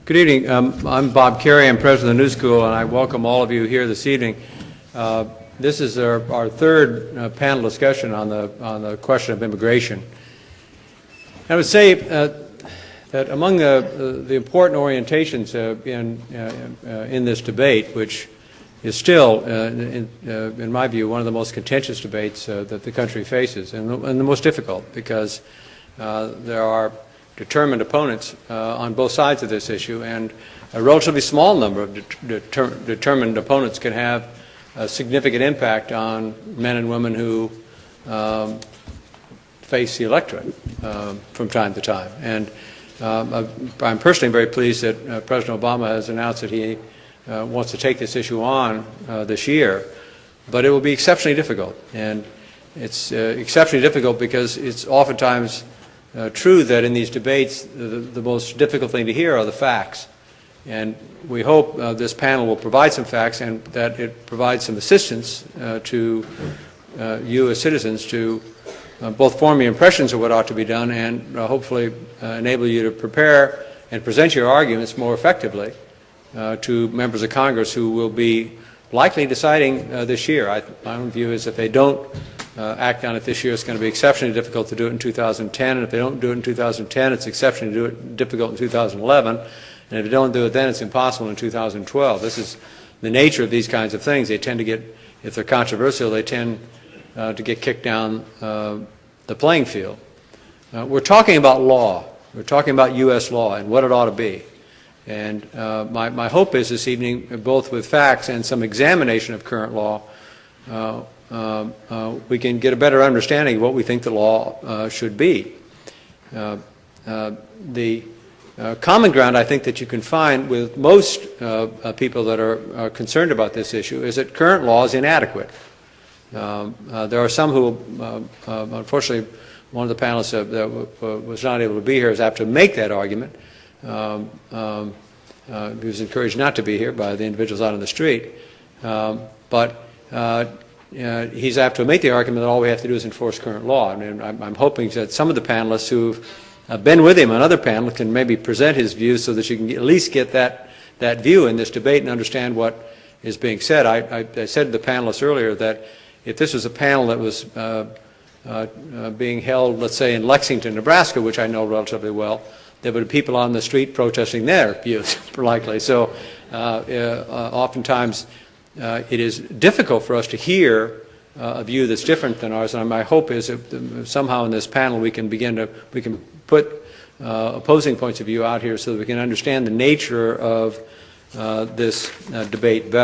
Good evening. I'm Bob Kerrey. I'm president of the New School, and I welcome all of you here this evening. This is our third panel discussion on the question of immigration. I would say that among the important orientations in this debate, which is still, in my view, one of the most contentious debates that the country faces, and the most difficult, because there are determined opponents on both sides of this issue, and a relatively small number of determined opponents can have a significant impact on men and women who face the electorate from time to time. And I'm personally very pleased that President Obama has announced that he wants to take this issue on this year, but it will be exceptionally difficult. And it's exceptionally difficult because it's oftentimes true that in these debates the most difficult thing to hear are the facts, and we hope this panel will provide some facts and that it provides some assistance to you as citizens to both form your impressions of what ought to be done and hopefully enable you to prepare and present your arguments more effectively to members of Congress who will be likely deciding this year. My own view is if they don't act on it this year, it's going to be exceptionally difficult to do it in 2010, and if they don't do it in 2010, it's exceptionally difficult in 2011, and if they don't do it then, it's impossible in 2012. This is the nature of these kinds of things. They tend to get, if they're controversial, they tend to get kicked down the playing field. We're talking about law. We're talking about U.S. law and what it ought to be. And my hope is this evening, both with facts and some examination of current law, we can get a better understanding of what we think the law should be. The common ground I think that you can find with most people that are concerned about this issue is that current law is inadequate. There are some who, unfortunately, one of the panelists that was not able to be here is apt to make that argument. He was encouraged not to be here by the individuals out on the street. But he's apt to make the argument that all we have to do is enforce current law. I mean, I'm hoping that some of the panelists who've been with him on other panels can maybe present his views so that you can at least get that view in this debate and understand what is being said. I said to the panelists earlier that if this was a panel that was being held, let's say, in Lexington, Nebraska, which I know relatively well, there would be people on the street protesting their views, likely. So oftentimes it is difficult for us to hear a view that's different than ours, and my hope is that somehow in this panel we can put opposing points of view out here so that we can understand the nature of this debate better.